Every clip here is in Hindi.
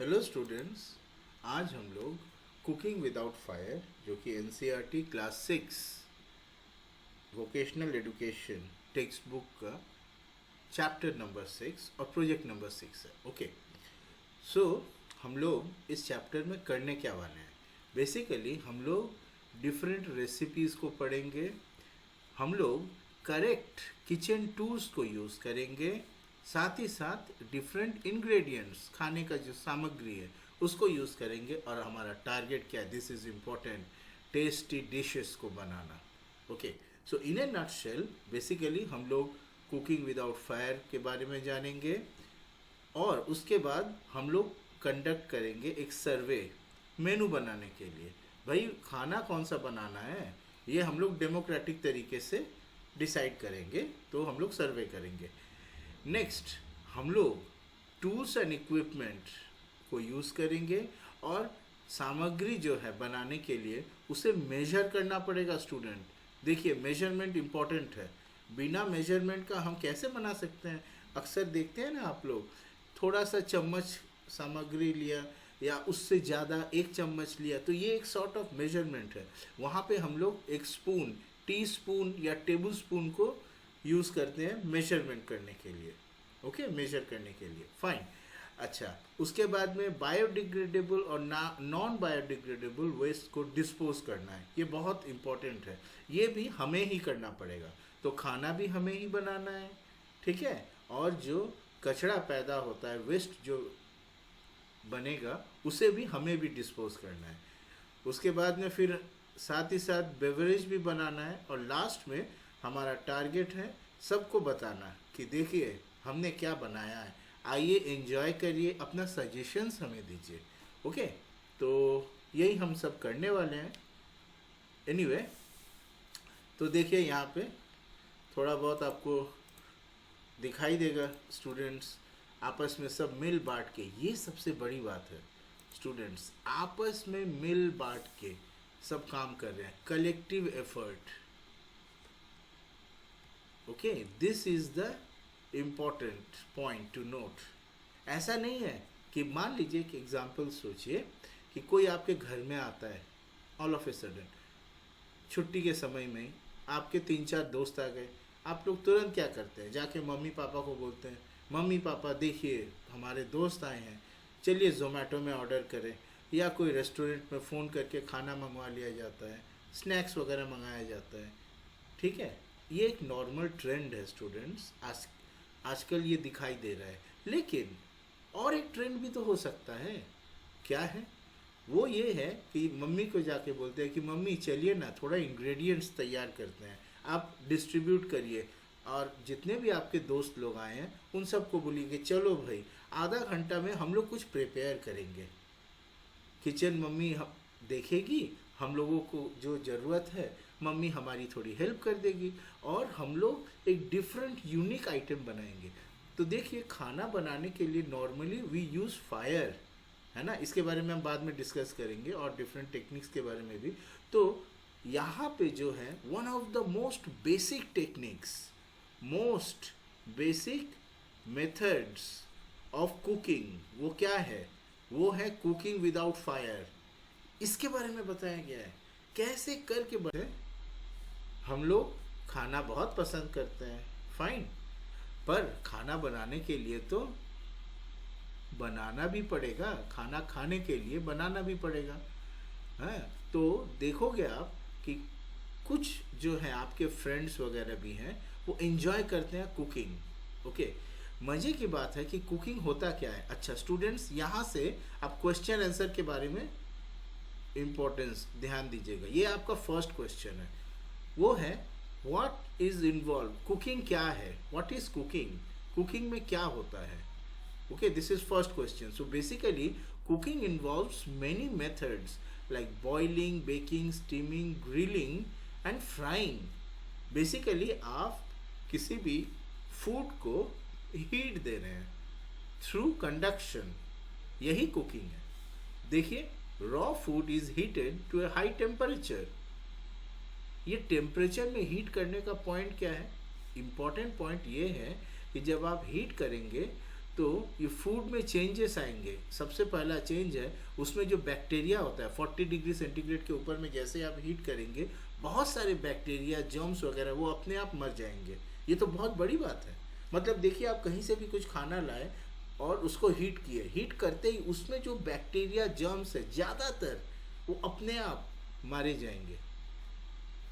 Hello students. आज हम लोग कुकिंग विदाउट फायर जो कि NCERT class 6 vocational education text book का चैप्टर नंबर 6 और प्रोजेक्ट नंबर 6 है। ओके, सो हम लोग इस चैप्टर में करने क्या वाले हैं। बेसिकली हम लोग डिफरेंट रेसिपीज़ को पढ़ेंगे। हम लोग करेक्ट किचन टूल्स को यूज़ करेंगे, साथ ही साथ डिफरेंट इंग्रेडिएंट्स, खाने का जो सामग्री है उसको यूज़ करेंगे। और हमारा टारगेट क्या है, this is important, tasty dishes को बनाना। ओके, सो इन ए नटशेल बेसिकली हम लोग कुकिंग विदाउट फायर के बारे में जानेंगे और उसके बाद हम लोग कंडक्ट करेंगे एक सर्वे मेनू बनाने के लिए। भाई खाना कौन सा बनाना है ये हम लोग डेमोक्रेटिक तरीके से डिसाइड करेंगे, तो हम लोग सर्वे करेंगे। नेक्स्ट हम लोग टूल्स एंड इक्विपमेंट को यूज़ करेंगे और सामग्री जो है बनाने के लिए उसे मेजर करना पड़ेगा। स्टूडेंट देखिए, मेजरमेंट इम्पॉर्टेंट है। बिना मेजरमेंट का हम कैसे बना सकते हैं। अक्सर देखते हैं ना आप लोग, थोड़ा सा चम्मच सामग्री लिया या उससे ज़्यादा एक चम्मच लिया, तो ये एक सॉर्ट ऑफ मेजरमेंट है। वहाँ पे हम लोग एक स्पून, टी स्पून या टेबल स्पून को यूज़ करते हैं मेजरमेंट करने के लिए। ओके, मेजर करने के लिए, फाइन। अच्छा, उसके बाद में बायोडिग्रेडेबल और नॉन बायोडिग्रेडेबल वेस्ट को डिस्पोज करना है। ये बहुत इम्पोर्टेंट है, ये भी हमें ही करना पड़ेगा। तो खाना भी हमें ही बनाना है, ठीक है। और जो कचरा पैदा होता है, वेस्ट जो बनेगा, उसे भी हमें भी डिस्पोज करना है। उसके बाद में फिर साथ ही साथ बेवरेज भी बनाना है। और लास्ट में हमारा टारगेट है सबको बताना कि देखिए हमने क्या बनाया है, आइए एंजॉय करिए, अपना सजेशंस हमें दीजिए। ओके, तो यही हम सब करने वाले हैं। एनीवे, तो देखिए यहाँ पे थोड़ा बहुत आपको दिखाई देगा। स्टूडेंट्स आपस में सब मिल बांट के, ये सबसे बड़ी बात है स्टूडेंट्स, आपस में मिल बांट के सब काम कर रहे हैं, collective effort. Okay, this is the important point two note. ऐसा नहीं है कि मान लीजिए एक एग्जाम्पल सोचिए कि कोई आपके घर में आता है ऑल ऑफ ए सडन, छुट्टी के समय में ही आपके 3-4 दोस्त आ गए। आप लोग तुरंत क्या करते हैं, जाके मम्मी पापा को बोलते हैं, मम्मी पापा देखिए हमारे दोस्त आए हैं, चलिए जोमेटो में ऑर्डर करें। या कोई रेस्टोरेंट में फ़ोन करके खाना मंगवा लिया जाता है, स्नैक्स वगैरह मंगाया जाता है, ठीक है। ये एक नॉर्मल ट्रेंड है स्टूडेंट्स, आजकल ये दिखाई दे रहा है। लेकिन और एक ट्रेंड भी तो हो सकता है। क्या है वो? ये है कि मम्मी को जाके बोलते हैं कि मम्मी चलिए ना थोड़ा इंग्रेडिएंट्स तैयार करते हैं, आप डिस्ट्रीब्यूट करिए। और जितने भी आपके दोस्त लोग आए हैं उन सबको बोलिए कि चलो भाई आधा घंटा में हम लोग कुछ प्रिपेयर करेंगे। किचन मम्मी हम देखेगी, हम लोगों को जो ज़रूरत है मम्मी हमारी थोड़ी हेल्प कर देगी और हम लोग एक डिफरेंट यूनिक आइटम बनाएंगे। तो देखिए, खाना बनाने के लिए नॉर्मली वी यूज़ फायर, है ना। इसके बारे में हम बाद में डिस्कस करेंगे और डिफरेंट टेक्निक्स के बारे में भी। तो यहाँ पे जो है one of the most basic techniques, most basic methods of cooking, वो क्या है? वो है कुकिंग विदाउट फायर। इसके बारे में बताया गया है कैसे करके बने। हम लोग खाना बहुत पसंद करते हैं, फाइन, पर खाना बनाने के लिए तो बनाना भी पड़ेगा, खाना खाने के लिए बनाना भी पड़ेगा, है। तो देखोगे आप कि कुछ जो है आपके फ्रेंड्स वगैरह भी हैं, वो एंजॉय करते हैं कुकिंग। ओके, मज़े की बात है कि कुकिंग होता क्या है। अच्छा स्टूडेंट्स, यहाँ से आप क्वेश्चन आंसर के बारे में इम्पोर्टेंस ध्यान दीजिएगा। ये आपका फर्स्ट क्वेश्चन है, वो है व्हाट इज इन्वॉल्व, कुकिंग क्या है, व्हाट इज कुकिंग, कुकिंग में क्या होता है। Okay, this is first question. So basically cooking involves many methods like boiling, baking, steaming, grilling and frying. Basically आप किसी भी फूड को हीट दे रहे हैं थ्रू कंडक्शन, यही कुकिंग है। देखिए, raw food is heated to a high temperature. ये टेम्परेचर में हीट करने का पॉइंट क्या है? इम्पॉर्टेंट पॉइंट ये है कि जब आप हीट करेंगे तो ये फूड में चेंजेस आएंगे। सबसे पहला चेंज है उसमें जो बैक्टीरिया होता है 40 डिग्री सेंटीग्रेड के ऊपर में जैसे आप हीट करेंगे बहुत सारे बैक्टीरिया जर्म्स वगैरह वो अपने आप मर जाएंगे। ये तो बहुत बड़ी बात है। मतलब देखिए आप कहीं से भी कुछ खाना लाए और उसको हीट किए, हीट करते ही उसमें जो बैक्टीरिया जर्म्स है ज़्यादातर वो अपने आप मारे जाएंगे।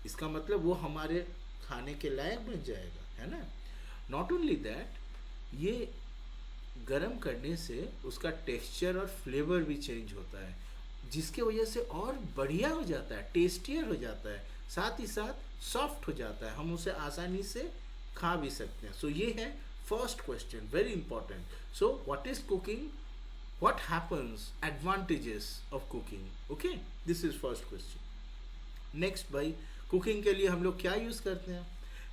इसका मतलब वो हमारे खाने के लायक बन जाएगा, है ना। नॉट ओनली दैट, ये गरम करने से उसका टेक्सचर और फ्लेवर भी चेंज होता है जिसके वजह से और बढ़िया हो जाता है, टेस्टियर हो जाता है, साथ ही साथ सॉफ्ट हो जाता है, हम उसे आसानी से खा भी सकते हैं। सो ये है first question, very important. So what is cooking, what happens, advantages of cooking, okay, this is first question। next भाई, कुकिंग के लिए हम लोग क्या यूज़ करते हैं?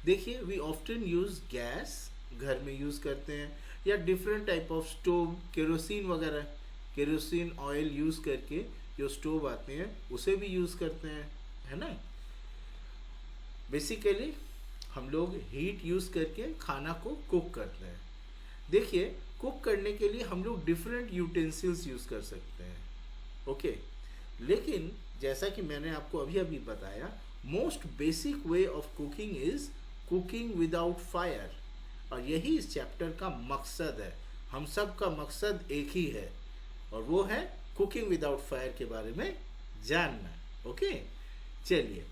देखिए वी ऑफ्टन यूज़ गैस, घर में यूज़ करते हैं, या different type of stove, kerosene वगैरह, केरोसिन ऑयल यूज़ करके जो स्टोव आते हैं उसे भी यूज़ करते हैं, है ना। बेसिकली हम लोग हीट यूज़ करके खाना को कुक करते हैं। देखिए कुक करने के लिए हम लोग डिफरेंट यूटेंसिल्स यूज़ कर सकते हैं, ओके। लेकिन जैसा कि मैंने आपको अभी अभी बताया, most basic way of cooking is cooking without fire, और यही इस चैप्टर का मकसद है। हम सब का मकसद एक ही है और वो है कुकिंग विदाउट फायर के बारे में जानना, ओके। चलिए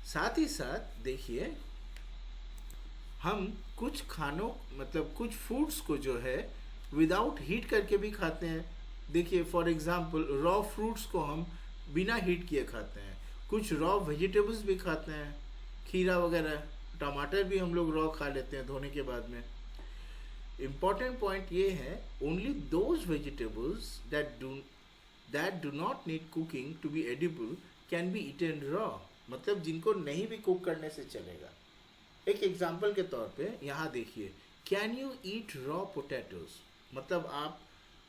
साथ ही साथ देखिए हम कुछ खानों मतलब कुछ फूड्स को जो है विदाउट हीट करके भी खाते हैं। देखिए फॉर एग्जांपल रॉ फ्रूट्स को हम बिना हीट किए खाते हैं, कुछ रॉ वेजिटेबल्स भी खाते हैं, खीरा वगैरह, टमाटर भी हम लोग रॉ खा लेते हैं धोने के बाद में। इम्पॉर्टेंट पॉइंट ये है, only those vegetables that do not need cooking to be edible can be eaten raw, मतलब जिनको नहीं भी कुक करने से चलेगा। एक एग्जाम्पल के तौर पे यहाँ देखिए, can you eat raw potatoes, मतलब आप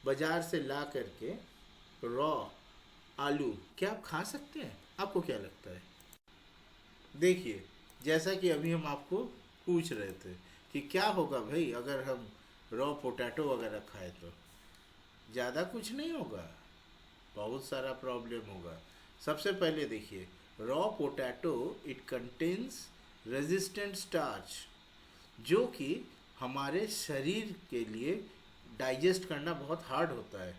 बाजार से ला करके रॉ आलू क्या आप खा सकते हैं? आपको क्या लगता है? देखिए जैसा कि अभी हम आपको पूछ रहे थे कि क्या होगा भाई अगर हम रॉ पोटैटो वगैरह खाए, तो ज़्यादा कुछ नहीं होगा, बहुत सारा प्रॉब्लम होगा। सबसे पहले देखिए raw potato it contains resistant starch, जो कि हमारे शरीर के लिए डाइजेस्ट करना बहुत हार्ड होता है,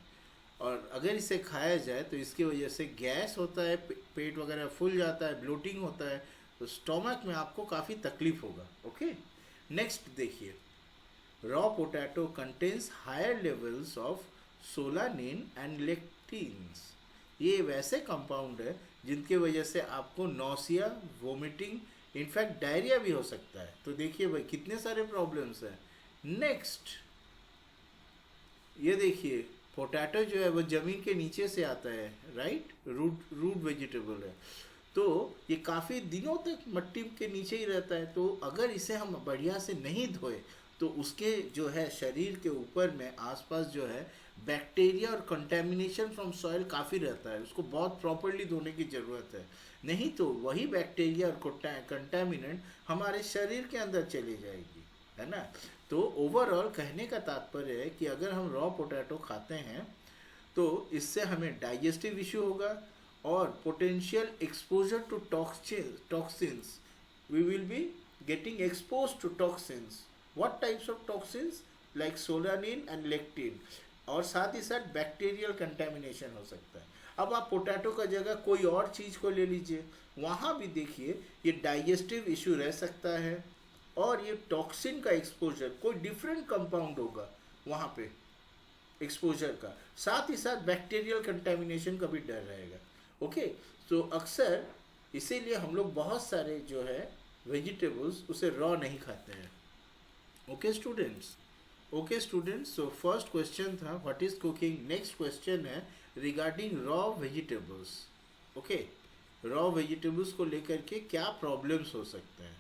और अगर इसे खाया जाए तो इसकी वजह से गैस होता है, पेट वगैरह फूल जाता है, ब्लोटिंग होता है, तो स्टोमक में आपको काफ़ी तकलीफ होगा, ओके। नेक्स्ट देखिए, raw potato contains higher levels of solanine and lectins, ये वैसे कंपाउंड है जिनके वजह से आपको नौसिया, वोमिटिंग, इनफैक्ट डायरिया भी हो सकता है। तो देखिए भाई कितने सारे प्रॉब्लम्स हैं। नेक्स्ट ये देखिए, पोटैटो जो है वो ज़मीन के नीचे से आता है, राइट, रूट वेजिटेबल है, तो ये काफ़ी दिनों तक मिट्टी के नीचे ही रहता है। तो अगर इसे हम बढ़िया से नहीं धोए तो उसके जो है शरीर के ऊपर में आसपास जो है बैक्टीरिया और कंटेमिनेशन फ्रॉम सॉइल काफ़ी रहता है, उसको बहुत प्रॉपरली धोने की ज़रूरत है, नहीं तो वही बैक्टीरिया और कंटेमिनेंट हमारे शरीर के अंदर चली जाएगी, है ना। तो ओवरऑल कहने का तात्पर्य है कि अगर हम रॉ पोटैटो खाते हैं तो इससे हमें डाइजेस्टिव इश्यू होगा और potential exposure to toxins, we will be getting expose to toxins. What types of toxins? Like solanine and lectin, और साथ ही साथ बैक्टीरियल कंटेमिनेशन हो सकता है। अब आप पोटैटो का जगह कोई और चीज़ को ले लीजिए, वहाँ भी देखिए ये डाइजेस्टिव इशू रह सकता है और ये टॉक्सिन का एक्सपोजर, कोई डिफरेंट कंपाउंड होगा वहाँ पे एक्सपोजर का, साथ ही साथ बैक्टीरियल कंटेमिनेशन का भी डर रहेगा, ओके। तो अक्सर इसीलिए हम लोग बहुत सारे जो है वेजिटेबल्स उसे रॉ नहीं खाते हैं, okay students. Okay students, so first question था what is cooking. Next question है regarding raw vegetables, okay. Raw vegetables को लेकर के क्या प्रॉब्लम्स हो सकते हैं,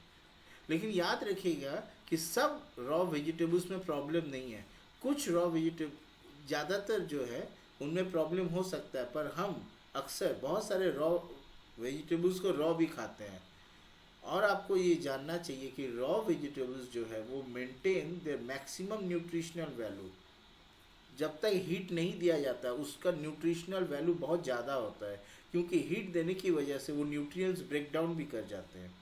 लेकिन याद रखिएगा कि सब रॉ वेजिटेबल्स में प्रॉब्लम नहीं है, कुछ रॉ वेजिटेबल ज़्यादातर जो है उनमें प्रॉब्लम हो सकता है, पर हम अक्सर बहुत सारे रॉ वेजिटेबल्स को रॉ भी खाते हैं, और आपको ये जानना चाहिए कि रॉ वेजिटेबल्स जो है वो maintain their maximum nutritional value. जब तक हीट नहीं दिया जाता उसका न्यूट्रिशनल वैल्यू बहुत ज़्यादा होता है, क्योंकि हीट देने की वजह से वो न्यूट्रिएंट्स ब्रेक डाउन भी कर जाते हैं।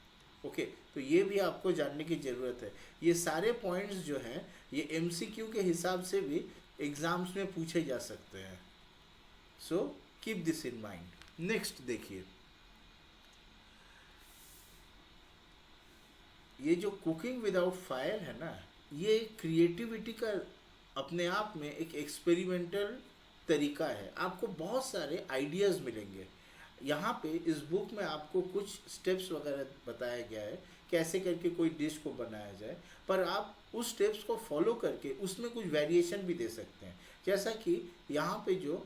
ओके, तो ये भी आपको जानने की ज़रूरत है। ये सारे पॉइंट्स जो हैं ये एमसीक्यू के हिसाब से भी एग्ज़ाम्स में पूछे जा सकते हैं। So keep this in mind. Next देखिए, ये जो कुकिंग विदाउट फायर है ना, ये क्रिएटिविटी का अपने आप में एक एक्सपेरिमेंटल तरीका है। आपको बहुत सारे आइडियाज़ मिलेंगे यहाँ पे। इस बुक में आपको कुछ स्टेप्स वगैरह बताया गया है कैसे करके कोई डिश को बनाया जाए, पर आप उस स्टेप्स को फॉलो करके उसमें कुछ वेरिएशन भी दे सकते हैं। जैसा कि यहाँ पे जो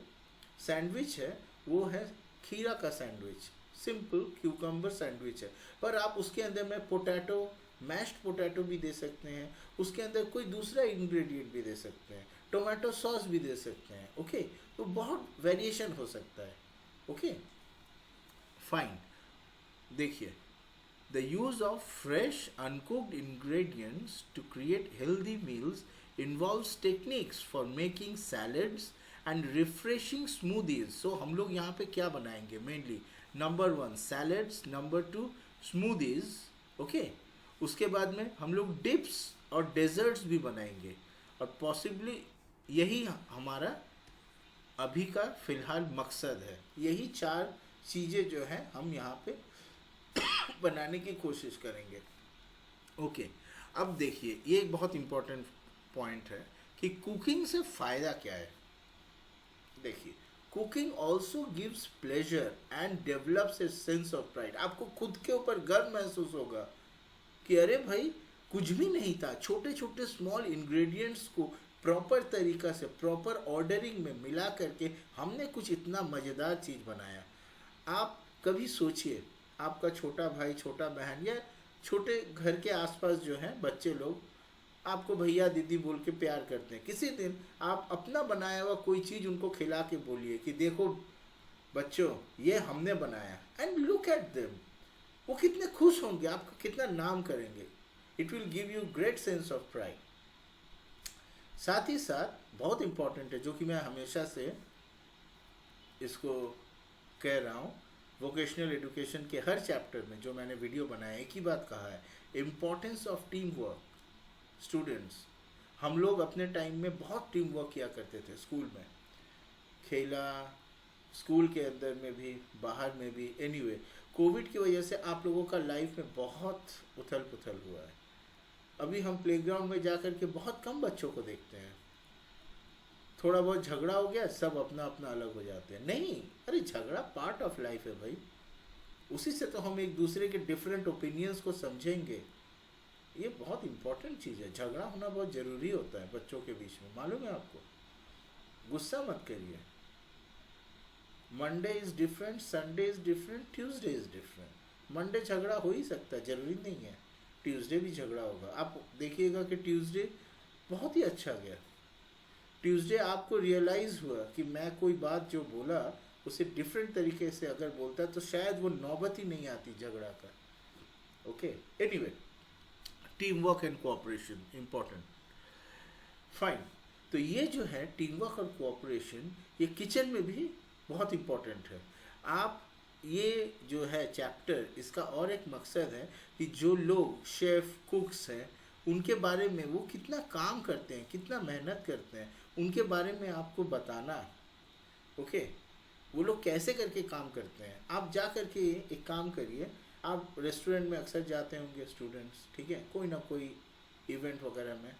सैंडविच है वो है खीरा का सैंडविच, सिंपल क्यूकम्बर सैंडविच है, पर आप उसके अंदर में पोटैटो, मैश्ड पोटैटो भी दे सकते हैं, उसके अंदर कोई दूसरा इंग्रेडिएंट भी दे सकते हैं, टोमेटो सॉस भी दे सकते हैं। ओके, तो बहुत वेरिएशन हो सकता है। ओके फाइन, देखिए, the use of fresh uncooked ingredients to create healthy meals involves techniques for making salads and refreshing smoothies. So हम लोग यहाँ पे क्या बनाएंगे mainly? Number 1 salads, number 2 smoothies. Okay, उसके बाद में हम लोग डिप्स और डेजर्ट्स भी बनाएंगे, और पॉसिबली यही हमारा अभी का फ़िलहाल मकसद है। यही 4 चीज़ें जो हैं हम यहाँ पे बनाने की कोशिश करेंगे। ओके, अब देखिए, ये एक बहुत इम्पोर्टेंट पॉइंट है कि कुकिंग से फ़ायदा क्या है। देखिए, cooking also gives pleasure and develops a sense of pride. आपको खुद के ऊपर गर्व महसूस होगा कि अरे भाई, कुछ भी नहीं था, छोटे छोटे स्मॉल इंग्रेडिएंट्स को प्रॉपर तरीका से प्रॉपर ऑर्डरिंग में मिला करके हमने कुछ इतना मज़ेदार चीज़ बनाया। आप कभी सोचिए, आपका छोटा भाई, छोटा बहन, या छोटे घर के आसपास जो हैं बच्चे लोग आपको भैया दीदी बोल के प्यार करते हैं। किसी दिन आप अपना बनाया हुआ कोई चीज़ उनको खिला के बोलिए कि देखो बच्चों, ये हमने बनाया, एंड लुक एट देम, वो कितने खुश होंगे, आपका कितना नाम करेंगे। It will give you great sense of pride. साथ ही साथ बहुत इम्पॉर्टेंट है, जो कि मैं हमेशा से इसको कह रहा हूँ, वोकेशनल एजुकेशन के हर चैप्टर में जो मैंने वीडियो बनाया, एक ही बात कहा है, importance of team work. Students, हम लोग अपने टाइम में बहुत टीम वर्क किया करते थे, स्कूल में खेला, स्कूल के अंदर में भी, बाहर में भी। एनीवे, कोविड की वजह से आप लोगों का लाइफ में बहुत उथल पुथल हुआ है। अभी हम प्लेग्राउंड में जा कर के बहुत कम बच्चों को देखते हैं। थोड़ा बहुत झगड़ा हो गया, सब अपना अपना अलग हो जाते हैं। नहीं, अरे झगड़ा पार्ट ऑफ लाइफ है भाई, उसी से तो हम एक दूसरे के डिफरेंट ओपिनियंस को समझेंगे। ये बहुत इंपॉर्टेंट चीज़ है, झगड़ा होना बहुत ज़रूरी होता है बच्चों के बीच में, मालूम है आपको। गुस्सा मत करिए। Monday is different, Sunday is different, Tuesday is different. Monday झगड़ा हो ही सकता है, ज़रूरी नहीं है ट्यूसडे भी झगड़ा होगा। आप देखिएगा कि ट्यूसडे बहुत ही अच्छा गया। ट्यूसडे आपको रियलाइज़ हुआ कि मैं कोई बात जो बोला उसे डिफरेंट तरीके से अगर बोलता तो शायद वो नौबत ही नहीं आती झगड़ा का। Okay, anyway, team work and cooperation important. Fine, तो ये जो है टीम वर्क और कोऑपरेशन, ये किचन में भी बहुत इम्पॉर्टेंट है। आप ये जो है चैप्टर, इसका और एक मकसद है कि जो लोग शेफ कुक्स हैं उनके बारे में, वो कितना काम करते हैं, कितना मेहनत करते हैं, उनके बारे में आपको बताना। ओके, वो लोग कैसे करके काम करते हैं। आप जा करके एक काम करिए, आप रेस्टोरेंट में अक्सर जाते होंगे स्टूडेंट्स, ठीक है, कोई ना कोई इवेंट वगैरह में,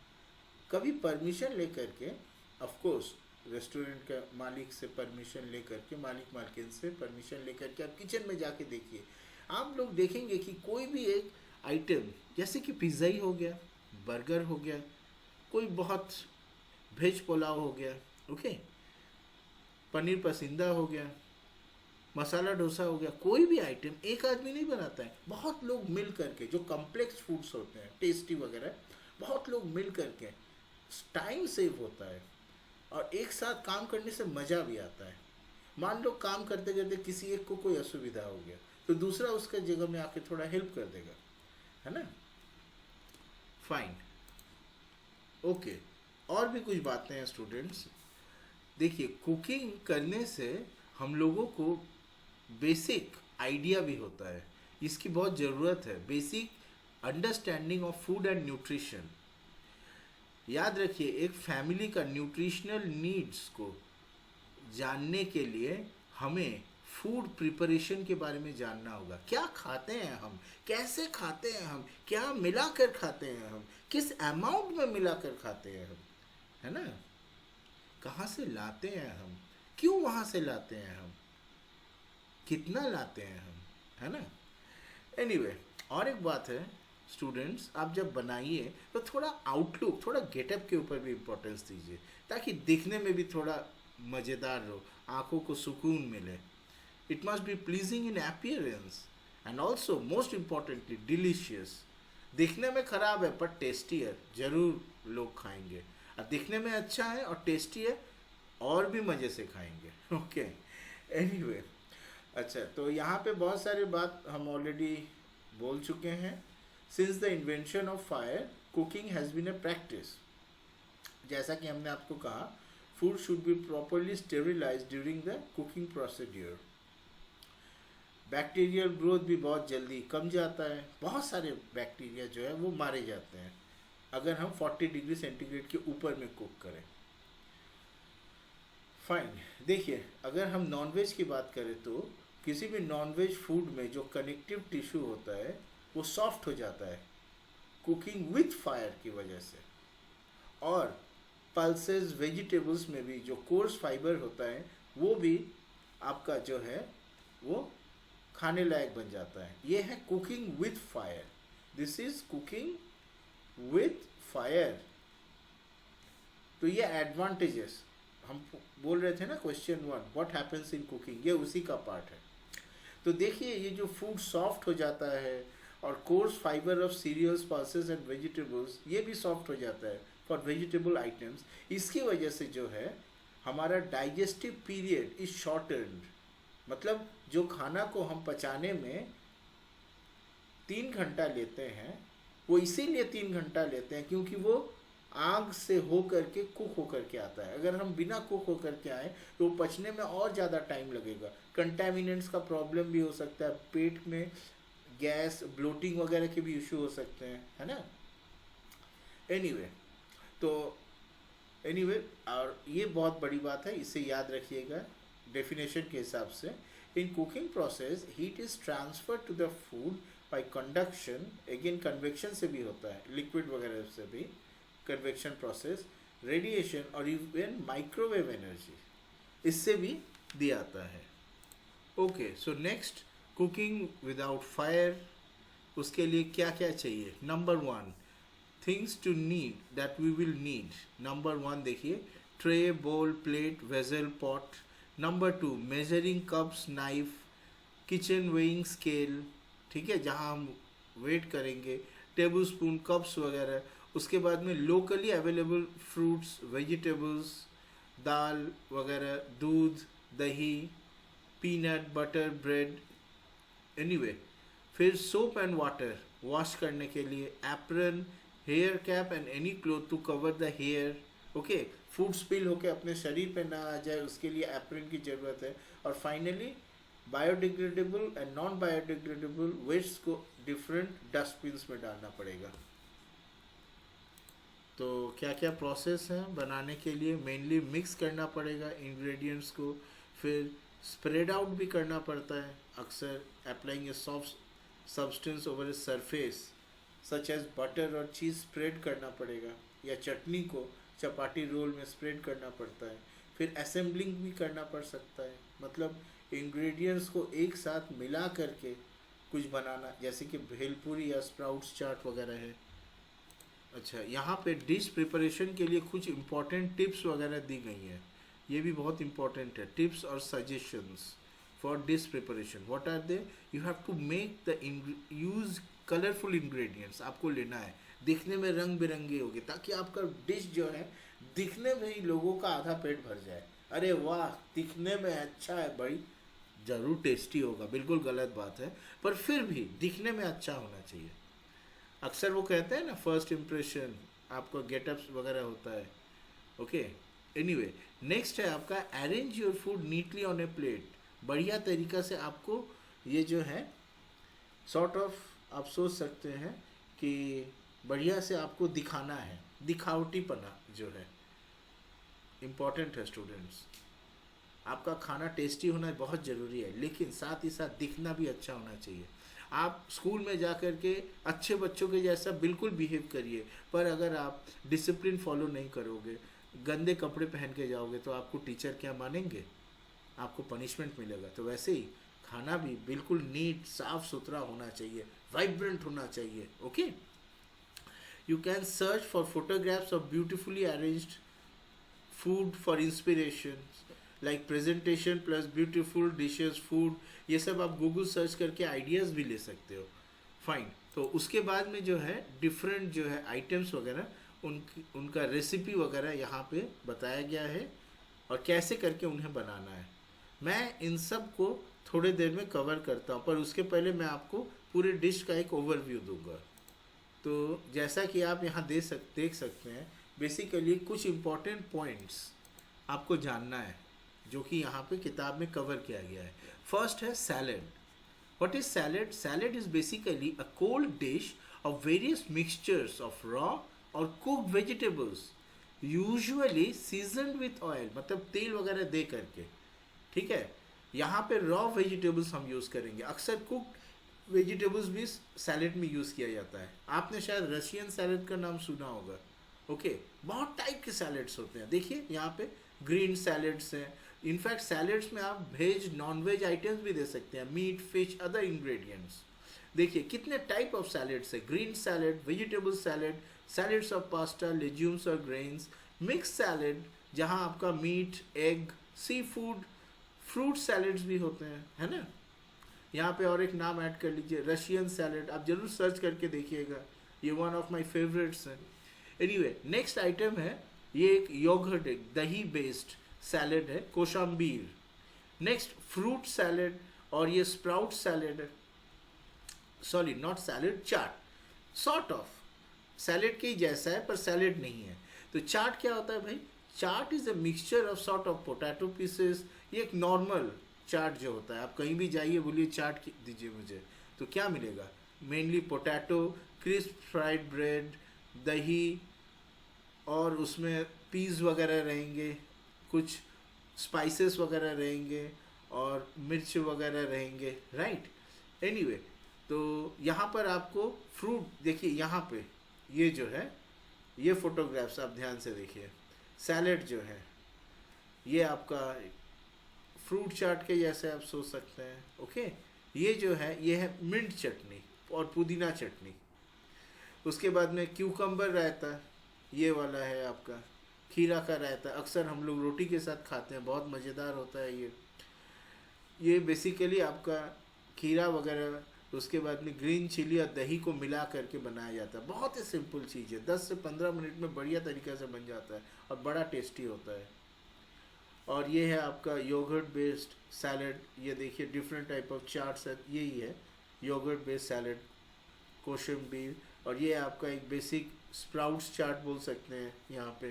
कभी परमिशन लेकर के, ऑफ कोर्स रेस्टोरेंट का मालिक से परमिशन लेकर के, मालिक मालकिन से परमिशन लेकर के आप किचन में जाके देखिए। आप लोग देखेंगे कि कोई भी एक आइटम, जैसे कि पिज़्ज़ा ही हो गया, बर्गर हो गया, कोई बहुत वेज पुलाव हो गया, ओके, पनीर पसंदा हो गया, मसाला डोसा हो गया, कोई भी आइटम एक आदमी नहीं बनाता है, बहुत लोग मिल करके, जो कॉम्प्लेक्स फूड्स होते हैं, टेस्टी वगैरह, बहुत लोग मिल करके, टाइम सेव होता है और एक साथ काम करने से मज़ा भी आता है। मान लो काम करते करते किसी एक को कोई असुविधा हो गया तो दूसरा उसका जगह में आके थोड़ा हेल्प कर देगा। है ना? Fine, okay. और भी कुछ बातें हैं स्टूडेंट्स। देखिए, कुकिंग करने से हम लोगों को बेसिक आइडिया भी होता है, इसकी बहुत ज़रूरत है, basic understanding of food and nutrition. याद रखिए, एक फैमिली का न्यूट्रिशनल नीड्स को जानने के लिए हमें फूड प्रिपरेशन के बारे में जानना होगा। क्या खाते हैं हम, कैसे खाते हैं हम, क्या मिलाकर खाते हैं हम, किस अमाउंट में मिलाकर खाते हैं हम, है ना? कहाँ से लाते हैं हम, क्यों वहाँ से लाते हैं हम, कितना लाते हैं हम, है ना? एनीवे, और एक बात है स्टूडेंट्स, आप जब बनाइए तो थोड़ा आउटलुक, थोड़ा गेटअप के ऊपर भी इम्पोर्टेंस दीजिए, ताकि दिखने में भी थोड़ा मज़ेदार हो, आंखों को सुकून मिले। It must be pleasing in appearance and also most importantly delicious. दिखने में ख़राब है पर टेस्टी है, ज़रूर लोग खाएंगे। और दिखने में अच्छा है और टेस्टी है, और भी मज़े से खाएंगे। ओके, एनीवे, अच्छा, तो यहाँ पे बहुत सारी बात हम ऑलरेडी बोल चुके हैं। Since the invention of fire cooking has been a practice. जैसा कि हमने आपको कहा, food should be properly sterilised during the cooking procedure. Bacterial growth भी बहुत जल्दी कम जाता है, बहुत सारे बैक्टीरिया जो है वो मारे जाते हैं अगर हम 40 डिग्री सेंटीग्रेड के ऊपर में कुक करें। फाइन, देखिए, अगर हम नॉनवेज की बात करें तो किसी भी नॉनवेज फूड में जो कनेक्टिव टिश्यू होता है वो सॉफ्ट हो जाता है कुकिंग विथ फायर की वजह से। और पल्सेस वेजिटेबल्स में भी जो कोर्स फाइबर होता है वो भी आपका जो है वो खाने लायक बन जाता है। ये है cooking with fire, this is cooking with fire. तो ये एडवांटेजेस हम बोल रहे थे ना, question 1 what happens in cooking, ये उसी का पार्ट है। तो देखिए, ये जो फूड सॉफ्ट हो जाता है और coarse fibre of cereals, pulses and vegetables ये भी सॉफ्ट हो जाता है फॉर वेजिटेबल आइटम्स। इसकी वजह से जो है हमारा डाइजेस्टिव पीरियड इज शॉर्टेंड। मतलब जो खाना को हम पचाने में 3 घंटा लेते हैं वो इसीलिए 3 घंटा लेते हैं क्योंकि वो आग से हो करके कुक होकर के आता है। अगर हम बिना कुक होकर के आए तो वो पचने में और ज़्यादा टाइम लगेगा। कंटेमिनेंट्स का प्रॉब्लम भी हो सकता है, पेट में गैस, ब्लोटिंग वगैरह के भी इशू हो सकते हैं, है ना? एनीवे, तो एनीवे, और ये बहुत बड़ी बात है, इसे याद रखिएगा डेफिनेशन के हिसाब से। In cooking process heat is transfer to the food by conduction, again convection से भी होता है, लिक्विड वगैरह से भी कन्वेक्शन प्रोसेस, रेडिएशन और इवन माइक्रोवेव एनर्जी, इससे भी दिया आता है। Okay, so next, cooking without fire, उसके लिए क्या क्या चाहिए? Number 1, things to need that we will need. Number 1 देखिए, tray, bowl, plate, vessel, pot. Number 2, measuring cups, knife, kitchen weighing scale, ठीक है, जहाँ हम वेट करेंगे, टेबल स्पून, कप्स वगैरह। उसके बाद में लोकली अवेलेबल फ्रूट्स, वेजिटेबल्स, दाल वगैरह, दूध, दही, पीनट बटर, ब्रेड, एनीवे। फिर सोप एंड वाटर, वॉश करने के लिए, apron, hair cap and any cloth to cover the hair. Okay, food spill होके अपने शरीर पे ना आ जाए उसके लिए एप्रन की ज़रूरत है। और finally biodegradable and non biodegradable waste को डिफरेंट डस्टबिन्स में डालना पड़ेगा। तो क्या क्या प्रोसेस हैं बनाने के लिए? मेनली मिक्स करना पड़ेगा इंग्रेडिएंट्स को, फिर स्प्रेड आउट भी करना पड़ता है अक्सर, applying a soft substance over a surface such as butter और चीज़ स्प्रेड करना पड़ेगा, या चटनी को चपाटी रोल में स्प्रेड करना पड़ता है। फिर असेंबलिंग भी करना पड़ सकता है, मतलब इंग्रेडिएंट्स को एक साथ मिला करके कुछ बनाना, जैसे कि भेलपूरी या स्प्राउट्स चाट वगैरह है। अच्छा, यहाँ पे डिश प्रिपरेशन के लिए कुछ इम्पॉर्टेंट टिप्स वगैरह दी गई हैं, ये भी बहुत इम्पॉर्टेंट है। टिप्स और suggestions for dish preparation, what are they? You have to make the use colourful ingredients, आपको लेना है, दिखने में रंग बिरंगे होगी, ताकि आपका डिश जो है दिखने में ही लोगों का आधा पेट भर जाए। अरे वाह, दिखने में अच्छा है भाई, ज़रूर टेस्टी होगा, बिल्कुल गलत बात है, पर फिर भी दिखने में अच्छा होना चाहिए। अक्सर वो कहते हैं ना फर्स्ट इम्प्रेशन आपका गेटअप्स वगैरह होता है। ओके, एनीवे नेक्स्ट है आपका arrange your food neatly on A plate. बढ़िया तरीका से आपको ये जो है सॉर्ट ऑफ आप सोच सकते हैं कि बढ़िया से आपको दिखाना है, दिखावटीपना जो है इम्पॉर्टेंट है स्टूडेंट्स। आपका खाना टेस्टी होना बहुत ज़रूरी है, लेकिन साथ ही साथ दिखना भी अच्छा होना चाहिए। आप स्कूल में जा कर के अच्छे बच्चों के जैसा बिल्कुल बिहेव करिए, पर अगर आप डिसिप्लिन फॉलो नहीं करोगे, गंदे कपड़े पहन के जाओगे, तो आपको टीचर क्या मानेंगे, आपको पनिशमेंट मिलेगा। तो वैसे ही खाना भी बिल्कुल नीट साफ सुथरा होना चाहिए, वाइब्रेंट होना चाहिए। Okay, you can search for photographs of beautifully arranged food for inspiration, like presentation plus beautiful dishes food, ये सब आप गूगल सर्च करके आइडियाज़ भी ले सकते हो। फाइन, तो उसके बाद में जो है डिफरेंट जो है आइटम्स वगैरह उनका रेसिपी वगैरह यहाँ पे बताया गया है और कैसे करके उन्हें बनाना है। मैं इन सब को थोड़े देर में कवर करता हूँ, पर उसके पहले मैं आपको पूरे डिश का एक ओवरव्यू दूंगा। तो जैसा कि आप यहाँ देख सकते हैं, बेसिकली कुछ इम्पॉर्टेंट पॉइंट्स आपको जानना है जो कि यहाँ पे किताब में कवर किया गया है। फर्स्ट है salad. What is salad? Salad is basically a cold dish of various mixtures of raw और cooked vegetables, usually seasoned with oil, मतलब तेल वगैरह दे करके। ठीक है, यहाँ पे रॉ वेजिटेबल्स हम यूज़ करेंगे। अक्सर कुक्ड वेजिटेबल्स भी सैलेड में यूज़ किया जाता है। आपने शायद रशियन सैलेड का नाम सुना होगा। ओके, बहुत टाइप के सैलेड्स होते हैं। देखिए यहाँ पे ग्रीन सैलेड्स हैं। इनफैक्ट सैलेड्स में आप वेज नॉन वेज आइटम्स भी दे सकते हैं, मीट फिश अदर इंग्रेडिएंट्स। देखिए कितने टाइप ऑफ सैलेड्स है, green salad, vegetable salad, salads of pasta, legumes और ग्रेन्स, मिक्स सैलेड जहाँ आपका meat, egg, sea food, fruit salads भी होते हैं, है ना। यहाँ पे और एक नाम ऐड कर लीजिए, रशियन सैलेड। आप जरूर सर्च करके देखिएगा, ये वन ऑफ माय फेवरेट्स हैं। एनीवे नेक्स्ट आइटम है, ये एक योगर्ट, एक दही बेस्ड सैलेड है, कोशाम्बीर। नेक्स्ट फ्रूट सैलेड, और ये स्प्राउट सैलेड है, sorry not salad, chaat. Sort of salad के ही जैसा है पर सैलेड नहीं है। तो चाट क्या होता है भाई? Chaat is a mixture of sort of potato pieces. ये एक नॉर्मल चाट जो होता है, आप कहीं भी जाइए बोलिए चाट दीजिए मुझे, तो क्या मिलेगा? Mainly potato, crisp fried bread, दही, और उसमें पीस वगैरह रहेंगे, कुछ स्पाइसेस वगैरह रहेंगे और मिर्च वगैरह रहेंगे, राइट। एनीवे तो यहाँ पर आपको फ्रूट देखिए, यहाँ पे ये जो है, ये फोटोग्राफ्स आप ध्यान से देखिए। सैलेड जो है ये आपका फ्रूट चाट के जैसे आप सोच सकते हैं। ओके, ये जो है ये है मिंट चटनी और पुदीना चटनी। उसके बाद में क्यूकम्बर रायता, ये वाला है आपका खीरा का रायता, अक्सर हम लोग रोटी के साथ खाते हैं, बहुत मज़ेदार होता है ये बेसिकली आपका खीरा वगैरह, उसके बाद में ग्रीन चिली और दही को मिला करके बनाया जाता है। बहुत ही सिंपल चीज़ है, 10 से 15 मिनट में बढ़िया तरीक़े से बन जाता है और बड़ा टेस्टी होता है। और ये है आपका योगर्ट बेस्ड सैलड, ये देखिए डिफरेंट टाइप ऑफ चाट्स है, यही है योगर्ट बेस्ड सैलड, कोशिम्बीर। और ये आपका एक बेसिक स्प्राउट्स चाट बोल सकते हैं यहाँ पे।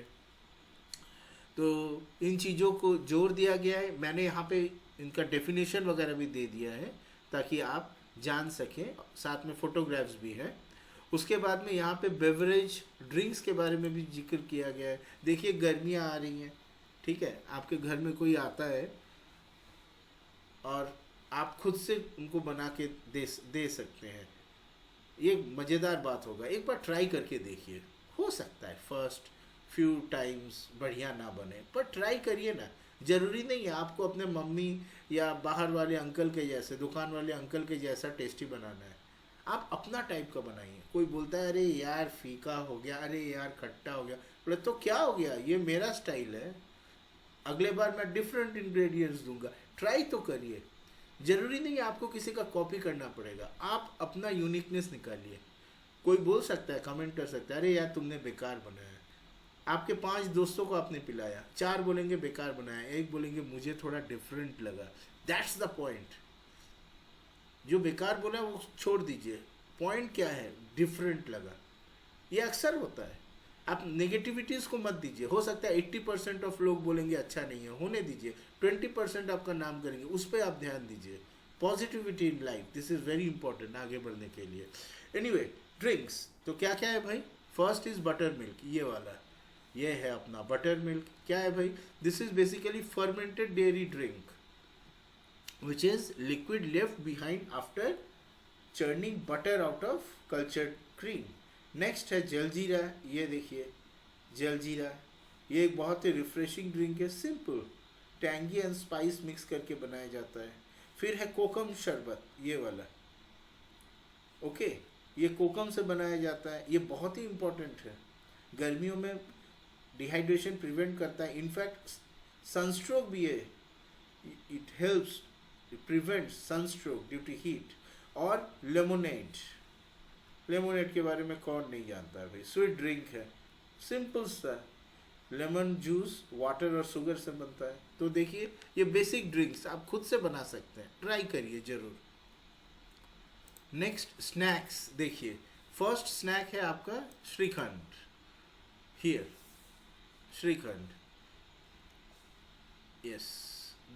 तो इन चीज़ों को जोड़ दिया गया है, मैंने यहाँ पे इनका डेफिनेशन वगैरह भी दे दिया है ताकि आप जान सकें, साथ में फोटोग्राफ्स भी हैं। उसके बाद में यहाँ पे बेवरेज ड्रिंक्स के बारे में भी जिक्र किया गया है। देखिए गर्मियाँ आ रही हैं, ठीक है, आपके घर में कोई आता है और आप खुद से उनको बना के दे सकते हैं, ये मज़ेदार बात होगा। एक बार ट्राई करके देखिए, हो सकता है फर्स्ट फ्यू टाइम्स बढ़िया ना बने, पर ट्राई करिए ना। ज़रूरी नहीं है आपको अपने मम्मी या बाहर वाले अंकल के जैसे, दुकान वाले अंकल के जैसा टेस्टी बनाना है, आप अपना टाइप का बनाइए। कोई बोलता है अरे यार फीका हो गया, अरे यार खट्टा हो गया, बोले तो क्या हो गया, ये मेरा स्टाइल है, अगले बार मैं डिफरेंट इंग्रेडिएंट्स दूंगा, ट्राई तो करिए। ज़रूरी नहीं है आपको किसी का कॉपी करना पड़ेगा, आप अपना यूनिकनेस निकालिए। कोई बोल सकता है, कमेंट कर सकता है अरे यार तुमने बेकार बनाया, आपके 5 दोस्तों को आपने पिलाया, 4 बोलेंगे बेकार बनाया, 1 बोलेंगे मुझे थोड़ा डिफरेंट लगा। That's the point. जो बेकार बोला वो छोड़ दीजिए, पॉइंट क्या है, डिफरेंट लगा। ये अक्सर होता है। आप नेगेटिविटीज़ को मत दीजिए। हो सकता है 80% ऑफ लोग बोलेंगे अच्छा नहीं है, होने दीजिए। 20% आपका नाम करेंगे, उस पर आप ध्यान दीजिए। Positivity in life, this is very important आगे बढ़ने के लिए। एनीवे, ड्रिंक्स तो क्या क्या है भाई? फर्स्ट इज बटर मिल्क, ये वाला, ये है अपना बटर मिल्क। क्या है भाई? This is basically fermented dairy drink which is liquid left behind after churning butter out of cultured cream. Next है जलजीरा, ये देखिए जलजीरा, ये एक बहुत ही रिफ्रेशिंग ड्रिंक है, simple tangy and spice mix करके बनाया जाता है। फिर है कोकम शरबत, ये वाला, ओके, ये कोकम से बनाया जाता है। ये बहुत ही इम्पोर्टेंट है, गर्मियों में डिहाइड्रेशन प्रिवेंट करता है, इनफैक्ट सनस्ट्रोक भी है, it helps prevent sunstroke due to heat. और लेमोनेड, लेमोनेड के बारे में कौन नहीं जानता है भाई, स्वीट ड्रिंक है, सिंपल सा, लेमन जूस वाटर और शुगर से बनता है। तो देखिए ये बेसिक ड्रिंक्स आप खुद से बना सकते हैं, ट्राई करिए जरूर। नेक्स्ट स्नैक्स देखिए, फर्स्ट स्नैक है आपका shrikhand, here shrikhand, yes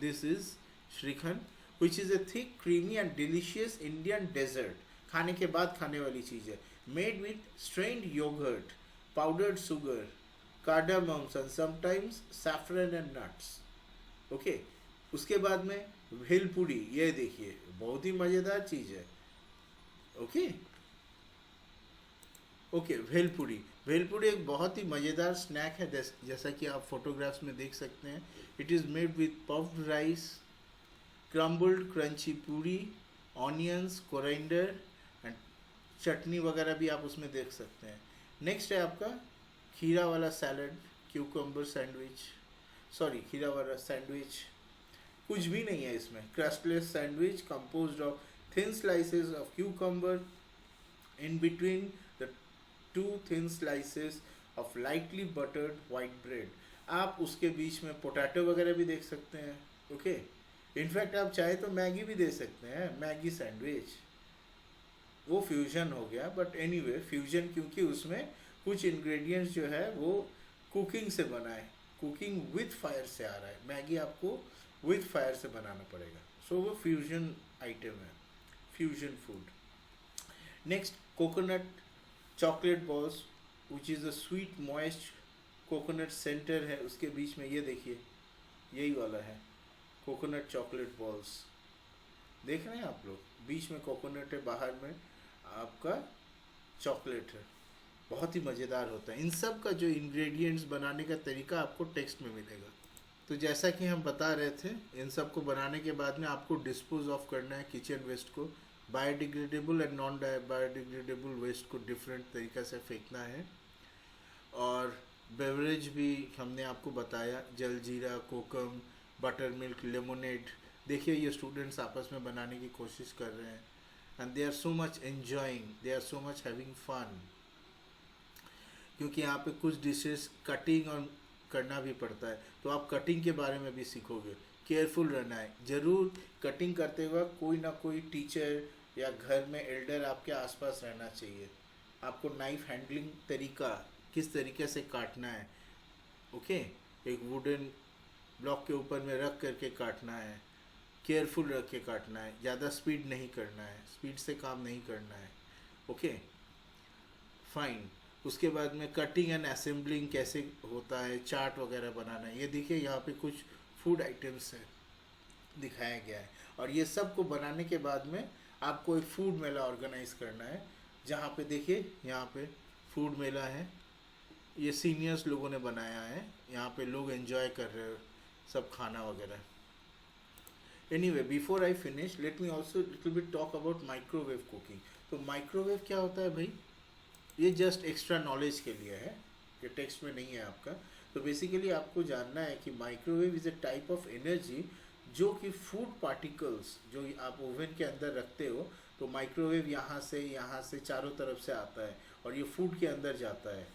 this is shrikhand which is a thick creamy and delicious Indian dessert, खाने के बाद खाने वाली चीज़ है, made with strained yogurt, powdered sugar, cardamom and sometimes saffron and nuts, okay। उसके बाद में भेलपुरी, ये देखिए बहुत ही मज़ेदार चीज़ है, ओके ओके। भेलपुरी, भेलपुरी एक बहुत ही मज़ेदार स्नैक है, जैसा कि आप फोटोग्राफ्स में देख सकते हैं। It is made with puffed rice, crumbled crunchy पूरी, ऑनियंस, कोरिएंडर एंड चटनी वगैरह भी आप उसमें देख सकते हैं। नेक्स्ट है आपका खीरा वाला सैलड, क्यूकम्बर सैंडविच, सॉरी खीरा वाला सैंडविच कुछ भी नहीं है इसमें, crustless sandwich composed of thin slices of cucumber in between the two thin slices of lightly buttered white bread. आप उसके बीच में पोटैटो वगैरह भी देख सकते हैं, ओके। इनफैक्ट आप चाहे तो मैगी भी दे सकते हैं, मैगी सैंडविच, वो फ्यूजन हो गया, बट एनीवे फ्यूजन क्योंकि उसमें कुछ इंग्रेडिएंट्स जो है वो कुकिंग से बना है, कुकिंग विथ फायर से आ रहा है, मैगी आपको विथ फायर से बनाना पड़ेगा, सो वो फ्यूजन आइटम है, fusion food. Next coconut chocolate balls which is a sweet moist coconut centre है, उसके बीच में ये देखिए यही वाला है कोकोनट चॉकलेट बॉल्स, देख रहे हैं आप लोग, बीच में कोकोनट है, बाहर में आपका चॉकलेट है, बहुत ही मज़ेदार होता है। इन सब का जो इंग्रेडिएंट्स बनाने का तरीका आपको टेक्स्ट में मिलेगा। तो जैसा कि हम बता रहे थे, इन सब को बनाने के बाद में आपको डिस्पोज ऑफ करना है किचन वेस्ट को, biodegradable and non biodegradable waste को डिफरेंट तरीक़ा से फेंकना है। और बेवरेज भी हमने आपको बताया, जलजीरा, कोकम, बटर मिल्क, लेमोनेड, देखिए ये स्टूडेंट्स आपस में बनाने की कोशिश कर रहे हैं, and they are so much enjoying, they are so much having fun, क्योंकि यहाँ पे कुछ डिशेस कटिंग और करना भी पड़ता है, तो आप कटिंग के बारे में भी सीखोगे, केयरफुल रहना है ज़रूर। कटिंग करते वक्त कोई ना कोई टीचर या घर में एल्डर आपके आसपास रहना चाहिए, आपको नाइफ हैंडलिंग तरीका किस तरीके से काटना है, ओके, एक वुडन ब्लॉक के ऊपर में रख करके काटना है, केयरफुल रख के काटना है, ज़्यादा स्पीड नहीं करना है, स्पीड से काम नहीं करना है, ओके फाइन। उसके बाद में कटिंग एंड असेंबलिंग कैसे होता है, चार्ट वगैरह बनाना है, ये देखिए यहाँ पे कुछ फूड आइटम्स है दिखाया गया है, और ये सब को बनाने के बाद में आपको एक फूड मेला ऑर्गेनाइज करना है, जहाँ पे देखिए यहाँ पे फूड मेला है, ये सीनियर्स लोगों ने बनाया है, यहाँ पे लोग एंजॉय कर रहे हैं सब खाना वगैरह। Anyway before I finish let me also little bit talk about microwave cooking. तो माइक्रोवेव क्या होता है भाई, ये जस्ट एक्स्ट्रा नॉलेज के लिए है, ये टेक्स्ट में नहीं है आपका। तो बेसिकली आपको जानना है कि microwave is a type of energy जो कि फूड पार्टिकल्स जो आप ओवन के अंदर रखते हो, तो माइक्रोवेव यहाँ से चारों तरफ से आता है और ये फूड के अंदर जाता है।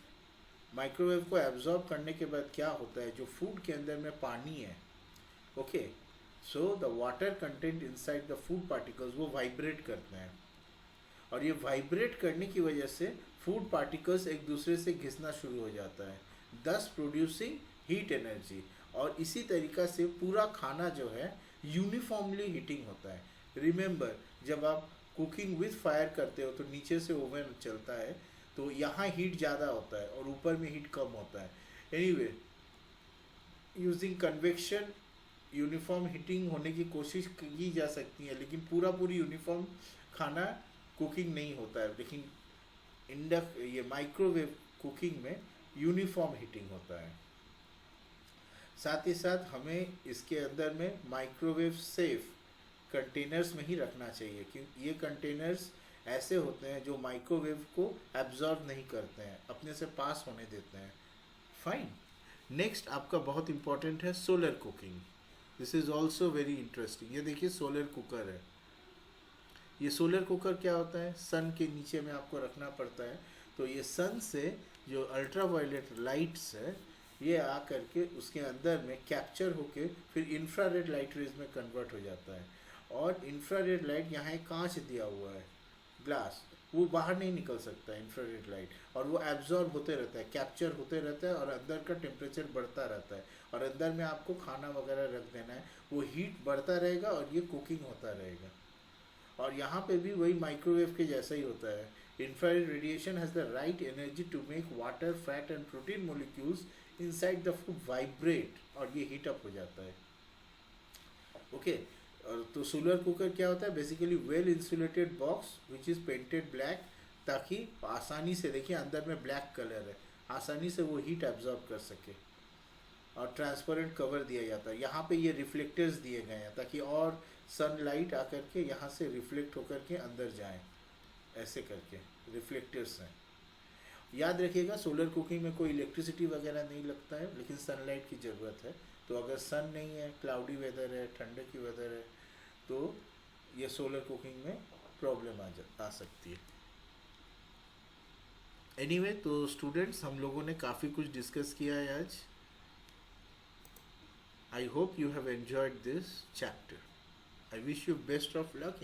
माइक्रोवेव को एब्जॉर्ब करने के बाद क्या होता है, जो फूड के अंदर में पानी है, okay, so the water content inside the food particles वो वाइब्रेट करते हैं, और ये वाइब्रेट करने की वजह से फूड पार्टिकल्स एक दूसरे से घिसना शुरू हो जाता है, दस प्रोड्यूसिंग हीट एनर्जी। और इसी तरीक़ा से पूरा खाना जो है यूनिफॉर्मली हीटिंग होता है। रिमेंबर, जब आप कुकिंग विथ फायर करते हो तो नीचे से ओवन चलता है, तो यहाँ हीट ज़्यादा होता है और ऊपर में हीट कम होता है। Anyway, using convection uniform heating होने की कोशिश की जा सकती है, लेकिन पूरी यूनिफॉर्म खाना कुकिंग नहीं होता है। लेकिन ये माइक्रोवेव कुकिंग में यूनिफॉर्म हीटिंग होता है। साथ ही साथ हमें इसके अंदर में माइक्रोवेव सेफ कंटेनर्स में ही रखना चाहिए, क्योंकि ये कंटेनर्स ऐसे होते हैं जो माइक्रोवेव को एब्जॉर्ब नहीं करते हैं, अपने से पास होने देते हैं। फाइन। नेक्स्ट आपका बहुत इंपॉर्टेंट है solar cooking. This is also very interesting. ये देखिए सोलर कुकर है। ये सोलर कुकर क्या होता है, सन के नीचे में आपको रखना पड़ता है। तो ये सन से जो अल्ट्रावायलेट लाइट्स है ये आ करके उसके अंदर में कैप्चर होके फिर इंफ्रारेड लाइट रेज में कन्वर्ट हो जाता है। और इंफ्रारेड लाइट यहाँ एक कांच दिया हुआ है, ग्लास, वो बाहर नहीं निकल सकता है इंफ्रारेड लाइट, और वो एब्जॉर्ब होते रहता है, कैप्चर होते रहता है, और अंदर का टेम्परेचर बढ़ता रहता है। और अंदर में आपको खाना वगैरह रख देना है, वो हीट बढ़ता रहेगा और ये कुकिंग होता रहेगा। और यहाँ पे भी वही माइक्रोवेव के जैसा ही होता है। Infrared radiation has the right energy to make water, fat and protein molecules inside the food vibrate, और ये हीट अप हो जाता है। ओके। तो सोलर कुकर क्या होता है, basically well insulated box which is painted black, ताकि आसानी से, देखिए अंदर में ब्लैक कलर है, आसानी से वो हीट एब्जॉर्ब कर सके। और ट्रांसपेरेंट कवर दिया जाता है। यहाँ पे ये रिफ्लेक्टर्स दिए गए हैं ताकि और सनलाइट आकर के यहाँ से रिफ्लेक्ट होकर के अंदर जाए, ऐसे करके रिफ्लेक्टर्स हैं। याद रखिएगा, सोलर कुकिंग में कोई इलेक्ट्रिसिटी वगैरह नहीं लगता है, लेकिन सनलाइट की ज़रूरत है। तो अगर सन नहीं है, क्लाउडी वेदर है, ठंडे की वेदर है, तो ये सोलर कुकिंग में प्रॉब्लम आ सकती है। एनीवे, तो स्टूडेंट्स, हम लोगों ने काफ़ी कुछ डिस्कस किया है आज। I hope you have enjoyed this chapter. I wish you best of luck in